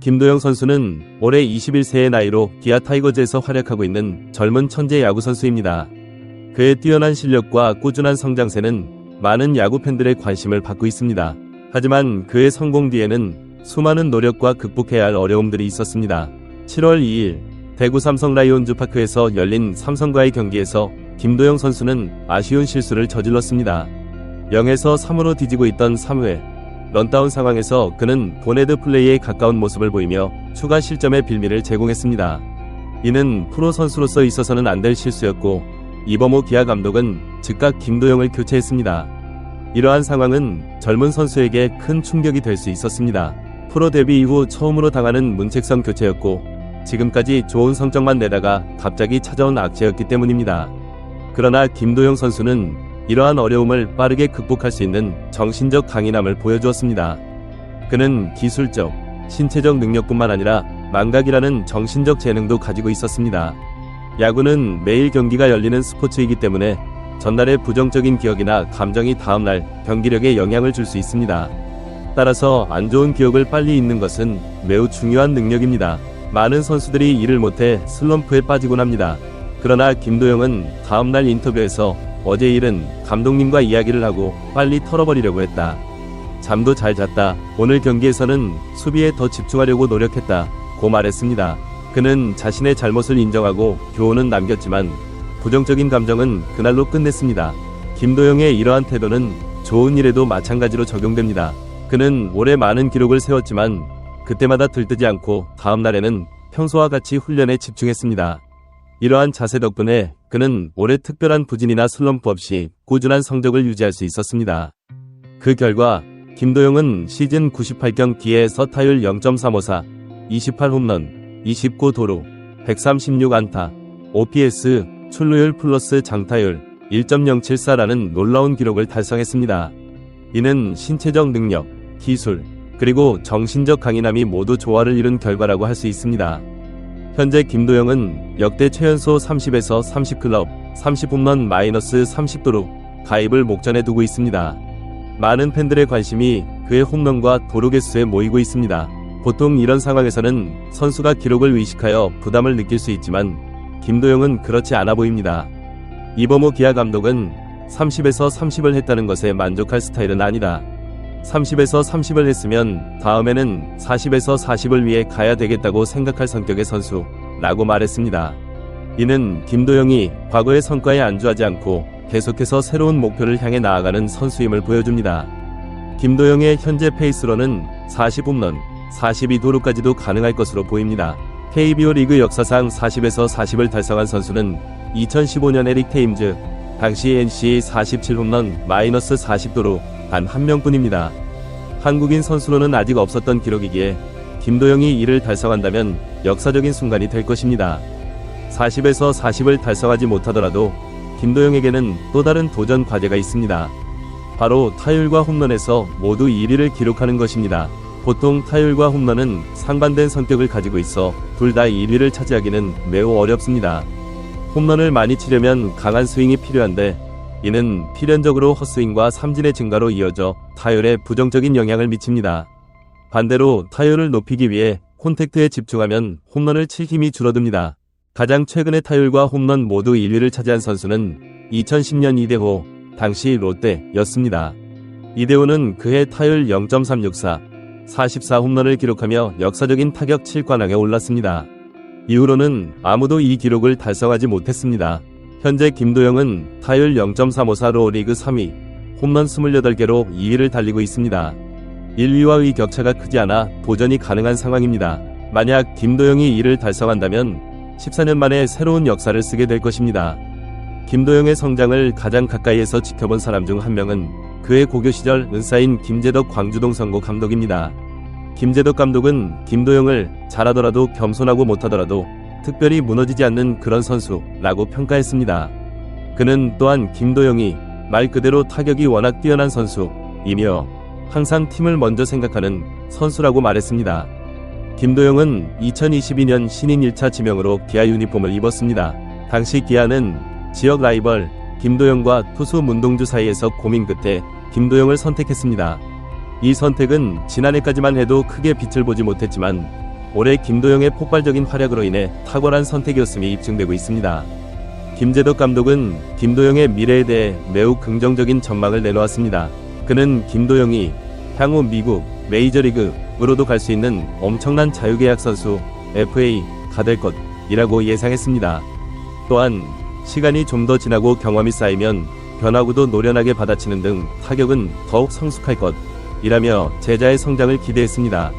김도영 선수는 올해 21세의 나이로 기아 타이거즈에서 활약하고 있는 젊은 천재 야구 선수입니다. 그의 뛰어난 실력과 꾸준한 성장세는 많은 야구 팬들의 관심을 받고 있습니다. 하지만 그의 성공 뒤에는 수많은 노력과 극복해야 할 어려움들이 있었습니다. 7월 2일 대구 삼성 라이온즈 파크에서 열린 삼성과의 경기에서 김도영 선수는 아쉬운 실수를 저질렀습니다. 0에서 3으로 뒤지고 있던 3회 런다운 상황에서 그는 보네드 플레이에 가까운 모습을 보이며 추가 실점의 빌미를 제공했습니다. 이는 프로 선수로서 있어서는 안 될 실수였고 이범호 기아 감독은 즉각 김도영을 교체했습니다. 이러한 상황은 젊은 선수에게 큰 충격이 될 수 있었습니다. 프로 데뷔 이후 처음으로 당하는 문책성 교체였고 지금까지 좋은 성적만 내다가 갑자기 찾아온 악재였기 때문입니다. 그러나 김도영 선수는 이러한 어려움을 빠르게 극복할 수 있는 정신적 강인함을 보여주었습니다. 그는 기술적, 신체적 능력뿐만 아니라 망각이라는 정신적 재능도 가지고 있었습니다. 야구는 매일 경기가 열리는 스포츠이기 때문에 전날의 부정적인 기억이나 감정이 다음날 경기력에 영향을 줄 수 있습니다. 따라서 안 좋은 기억을 빨리 잊는 것은 매우 중요한 능력입니다. 많은 선수들이 이를 못해 슬럼프에 빠지곤 합니다. 그러나 김도영은 다음날 인터뷰에서 어제 일은 감독님과 이야기를 하고 빨리 털어버리려고 했다. 잠도 잘 잤다. 오늘 경기에서는 수비에 더 집중하려고 노력했다. 고 말했습니다. 그는 자신의 잘못을 인정하고 교훈은 남겼지만 부정적인 감정은 그날로 끝냈습니다. 김도영의 이러한 태도는 좋은 일에도 마찬가지로 적용됩니다. 그는 올해 많은 기록을 세웠지만 그때마다 들뜨지 않고 다음날에는 평소와 같이 훈련에 집중했습니다. 이러한 자세 덕분에 그는 올해 특별한 부진이나 슬럼프 없이 꾸준한 성적을 유지할 수 있었습니다. 그 결과 김도영은 시즌 98경기에서 타율 0.354, 28홈런, 29도루, 136안타, OPS, 출루율 플러스 장타율 1.074라는 놀라운 기록을 달성했습니다. 이는 신체적 능력, 기술, 그리고 정신적 강인함이 모두 조화를 이룬 결과라고 할 수 있습니다. 현재 김도영은 역대 최연소 30에서 30클럽, 30홈런 마이너스 30도루 가입을 목전에 두고 있습니다. 많은 팬들의 관심이 그의 홈런과 도루 개수에 모이고 있습니다. 보통 이런 상황에서는 선수가 기록을 의식하여 부담을 느낄 수 있지만 김도영은 그렇지 않아 보입니다. 이범호 기아 감독은 30에서 30을 했다는 것에 만족할 스타일은 아니다. 30에서 30을 했으면 다음에는 40에서 40을 위해 가야 되겠다고 생각할 성격의 선수라고 말했습니다. 이는 김도영이 과거의 성과에 안주하지 않고 계속해서 새로운 목표를 향해 나아가는 선수임을 보여줍니다. 김도영의 현재 페이스로는 40홈런, 42도루까지도 가능할 것으로 보입니다. KBO 리그 역사상 40에서 40을 달성한 선수는 2015년 에릭 테임즈, 당시 NC 47홈런 마이너스 40도루 단 한 명뿐입니다. 한국인 선수로는 아직 없었던 기록이기에 김도영이 이를 달성한다면 역사적인 순간이 될 것입니다. 40에서 40을 달성하지 못하더라도 김도영에게는 또 다른 도전 과제가 있습니다. 바로 타율과 홈런에서 모두 1위를 기록하는 것입니다. 보통 타율과 홈런은 상반된 성격을 가지고 있어 둘 다 1위를 차지하기는 매우 어렵습니다. 홈런을 많이 치려면 강한 스윙이 필요한데 이는 필연적으로 헛스윙과 삼진의 증가로 이어져 타율에 부정적인 영향을 미칩니다. 반대로 타율을 높이기 위해 콘택트에 집중하면 홈런을 칠 힘이 줄어듭니다. 가장 최근의 타율과 홈런 모두 1위를 차지한 선수는 2010년 이대호, 당시 롯데였습니다. 이대호는 그해 타율 0.364, 44홈런을 기록하며 역사적인 타격 7관왕에 올랐습니다. 이후로는 아무도 이 기록을 달성하지 못했습니다. 현재 김도영은 타율 0.354로 리그 3위, 홈런 28개로 2위를 달리고 있습니다. 1위와의 격차가 크지 않아 도전이 가능한 상황입니다. 만약 김도영이 이를 달성한다면 14년 만에 새로운 역사를 쓰게 될 것입니다. 김도영의 성장을 가장 가까이에서 지켜본 사람 중 한 명은 그의 고교 시절 은사인 김재덕 광주동 성고 감독입니다. 김재덕 감독은 김도영을 잘하더라도 겸손하고 못하더라도 특별히 무너지지 않는 그런 선수라고 평가했습니다. 그는 또한 김도영이 말 그대로 타격이 워낙 뛰어난 선수이며 항상 팀을 먼저 생각하는 선수라고 말했습니다. 김도영은 2022년 신인 1차 지명으로 기아 유니폼을 입었습니다. 당시 기아는 지역 라이벌 김도영과 투수 문동주 사이에서 고민 끝에 김도영을 선택했습니다. 이 선택은 지난해까지만 해도 크게 빛을 보지 못했지만 올해 김도영의 폭발적인 활약으로 인해 탁월한 선택이었음이 입증되고 있습니다. 김재덕 감독은 김도영의 미래에 대해 매우 긍정적인 전망을 내놓았습니다. 그는 김도영이 향후 미국 메이저리그으로도 갈 수 있는 엄청난 자유계약 선수 FA가 될 것이라고 예상했습니다. 또한 시간이 좀 더 지나고 경험이 쌓이면 변화구도 노련하게 받아치는 등 타격은 더욱 성숙할 것이라며 제자의 성장을 기대했습니다.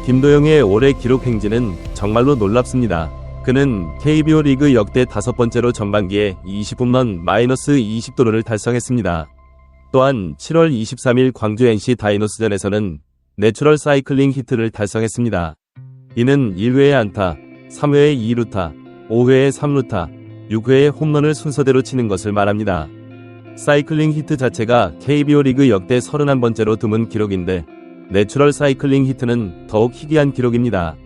김도영의 올해 기록 행진은 정말로 놀랍습니다. 그는 KBO 리그 역대 5번째로 전반기에 20홈런 -20도루를 달성했습니다. 또한 7월 23일 광주 NC 다이노스전에서는 내추럴 사이클링 히트를 달성했습니다. 이는 1회에 안타, 3회에 2루타, 5회에 3루타, 6회에 홈런을 순서대로 치는 것을 말합니다. 사이클링 히트 자체가 KBO 리그 역대 31번째로 드문 기록인데 내추럴 사이클링 히트는 더욱 희귀한 기록입니다.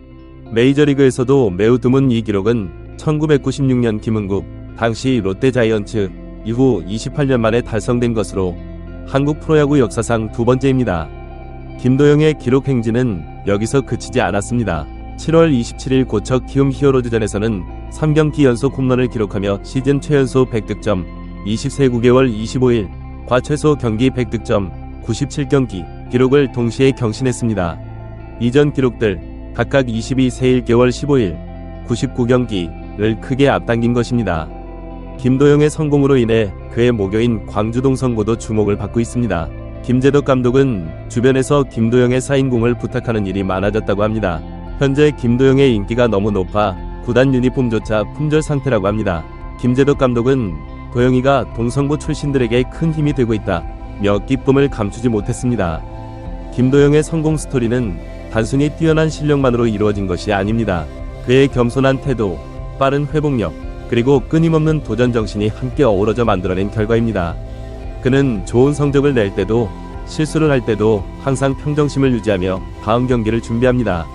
메이저리그에서도 매우 드문 이 기록은 1996년 김은국 당시 롯데자이언츠 이후 28년 만에 달성된 것으로 한국 프로야구 역사상 두 번째입니다. 김도영의 기록 행진은 여기서 그치지 않았습니다. 7월 27일 고척 키움 히어로즈전에서는 3경기 연속 홈런을 기록하며 시즌 최연소 100득점, 20세 9개월 25일, 과최소 경기 100득점, 97경기 기록을 동시에 경신했습니다. 이전 기록들 각각 22세 1개월 15일, 99경기를 크게 앞당긴 것입니다. 김도영의 성공으로 인해 그의 모교인 광주동 성고도 주목을 받고 있습니다. 김재덕 감독은 주변에서 김도영의 사인공을 부탁하는 일이 많아졌다고 합니다. 현재 김도영의 인기가 너무 높아 구단 유니폼조차 품절 상태라고 합니다. 김재덕 감독은 도영이가 동성고 출신들에게 큰 힘이 되고 있다며 기쁨을 감추지 못했습니다. 김도영의 성공 스토리는 단순히 뛰어난 실력만으로 이루어진 것이 아닙니다. 그의 겸손한 태도, 빠른 회복력, 그리고 끊임없는 도전 정신이 함께 어우러져 만들어낸 결과입니다. 그는 좋은 성적을 낼 때도 실수를 할 때도 항상 평정심을 유지하며 다음 경기를 준비합니다.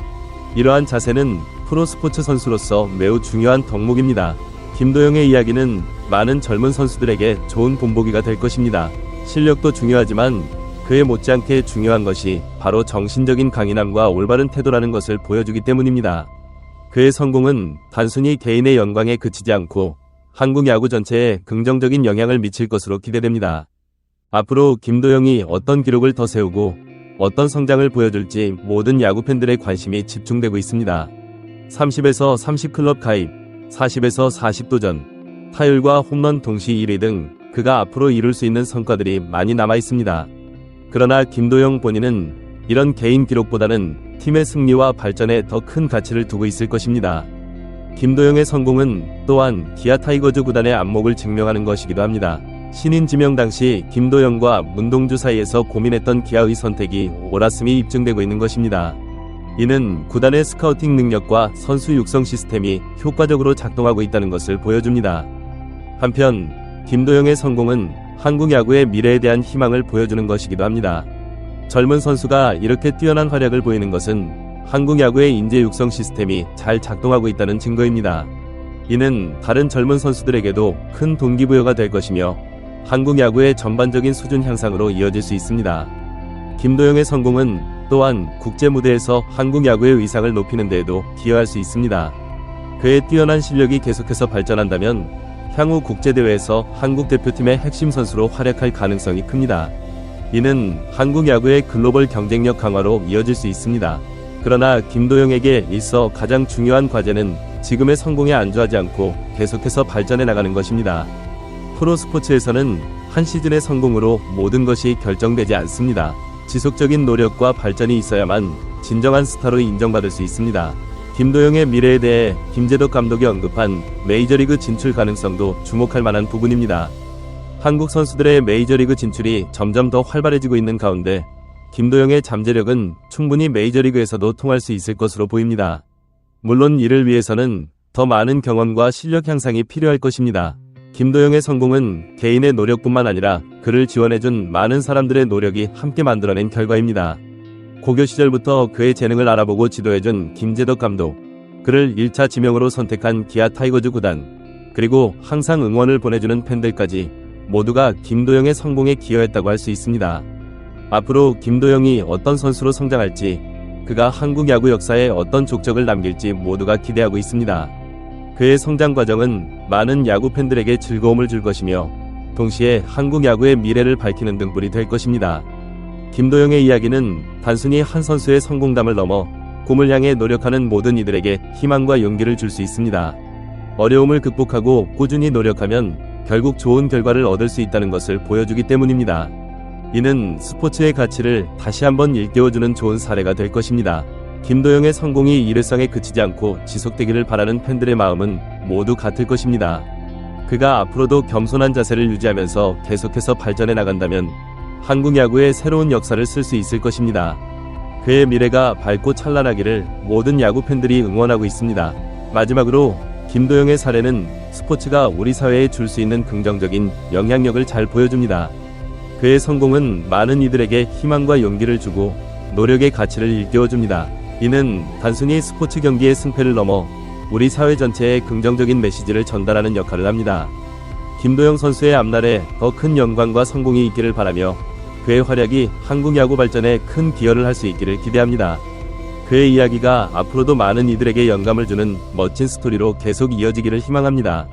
이러한 자세는 프로스포츠 선수로서 매우 중요한 덕목입니다. 김도영의 이야기는 많은 젊은 선수들에게 좋은 본보기가 될 것입니다. 실력도 중요하지만 그에 못지않게 중요한 것이 바로 정신적인 강인함과 올바른 태도라는 것을 보여주기 때문입니다. 그의 성공은 단순히 개인의 영광에 그치지 않고 한국 야구 전체에 긍정적인 영향을 미칠 것으로 기대됩니다. 앞으로 김도영이 어떤 기록을 더 세우고 어떤 성장을 보여줄지 모든 야구 팬들의 관심이 집중되고 있습니다. 30에서 30클럽 가입, 40에서 40도전, 타율과 홈런 동시 1위 등 그가 앞으로 이룰 수 있는 성과들이 많이 남아 있습니다. 그러나 김도영 본인은 이런 개인 기록보다는 팀의 승리와 발전에 더 큰 가치를 두고 있을 것입니다. 김도영의 성공은 또한 기아 타이거즈 구단의 안목을 증명하는 것이기도 합니다. 신인 지명 당시 김도영과 문동주 사이에서 고민했던 기아의 선택이 옳았음이 입증되고 있는 것입니다. 이는 구단의 스카우팅 능력과 선수 육성 시스템이 효과적으로 작동하고 있다는 것을 보여줍니다. 한편 김도영의 성공은 한국 야구의 미래에 대한 희망을 보여주는 것이기도 합니다. 젊은 선수가 이렇게 뛰어난 활약을 보이는 것은 한국 야구의 인재 육성 시스템이 잘 작동하고 있다는 증거입니다. 이는 다른 젊은 선수들에게도 큰 동기부여가 될 것이며 한국 야구의 전반적인 수준 향상으로 이어질 수 있습니다. 김도영의 성공은 또한 국제 무대에서 한국 야구의 위상을 높이는 데에도 기여할 수 있습니다. 그의 뛰어난 실력이 계속해서 발전한다면 향후 국제대회에서 한국 대표팀의 핵심 선수로 활약할 가능성이 큽니다. 이는 한국 야구의 글로벌 경쟁력 강화로 이어질 수 있습니다. 그러나 김도영에게 있어 가장 중요한 과제는 지금의 성공에 안주하지 않고 계속해서 발전해 나가는 것입니다. 프로스포츠에서는 한 시즌의 성공으로 모든 것이 결정되지 않습니다. 지속적인 노력과 발전이 있어야만 진정한 스타로 인정받을 수 있습니다. 김도영의 미래에 대해 김재덕 감독이 언급한 메이저리그 진출 가능성도 주목할 만한 부분입니다. 한국 선수들의 메이저리그 진출이 점점 더 활발해지고 있는 가운데 김도영의 잠재력은 충분히 메이저리그에서도 통할 수 있을 것으로 보입니다. 물론 이를 위해서는 더 많은 경험과 실력 향상이 필요할 것입니다. 김도영의 성공은 개인의 노력뿐만 아니라 그를 지원해준 많은 사람들의 노력이 함께 만들어낸 결과입니다. 고교 시절부터 그의 재능을 알아보고 지도해준 김재덕 감독, 그를 1차 지명으로 선택한 기아 타이거즈 구단, 그리고 항상 응원을 보내주는 팬들까지 모두가 김도영의 성공에 기여했다고 할 수 있습니다. 앞으로 김도영이 어떤 선수로 성장할지, 그가 한국 야구 역사에 어떤 족적을 남길지 모두가 기대하고 있습니다. 그의 성장 과정은 많은 야구 팬들에게 즐거움을 줄 것이며 동시에 한국 야구의 미래를 밝히는 등불이 될 것입니다. 김도영의 이야기는 단순히 한 선수의 성공담을 넘어 꿈을 향해 노력하는 모든 이들에게 희망과 용기를 줄 수 있습니다. 어려움을 극복하고 꾸준히 노력하면 결국 좋은 결과를 얻을 수 있다는 것을 보여주기 때문입니다. 이는 스포츠의 가치를 다시 한번 일깨워주는 좋은 사례가 될 것입니다. 김도영의 성공이 일회성에 그치지 않고 지속되기를 바라는 팬들의 마음은 모두 같을 것입니다. 그가 앞으로도 겸손한 자세를 유지하면서 계속해서 발전해 나간다면 한국 야구의 새로운 역사를 쓸 수 있을 것입니다. 그의 미래가 밝고 찬란하기를 모든 야구 팬들이 응원하고 있습니다. 마지막으로 김도영의 사례는 스포츠가 우리 사회에 줄 수 있는 긍정적인 영향력을 잘 보여줍니다. 그의 성공은 많은 이들에게 희망과 용기를 주고 노력의 가치를 일깨워줍니다. 이는 단순히 스포츠 경기의 승패를 넘어 우리 사회 전체에 긍정적인 메시지를 전달하는 역할을 합니다. 김도영 선수의 앞날에 더 큰 영광과 성공이 있기를 바라며 그의 활약이 한국 야구 발전에 큰 기여를 할 수 있기를 기대합니다. 그의 이야기가 앞으로도 많은 이들에게 영감을 주는 멋진 스토리로 계속 이어지기를 희망합니다.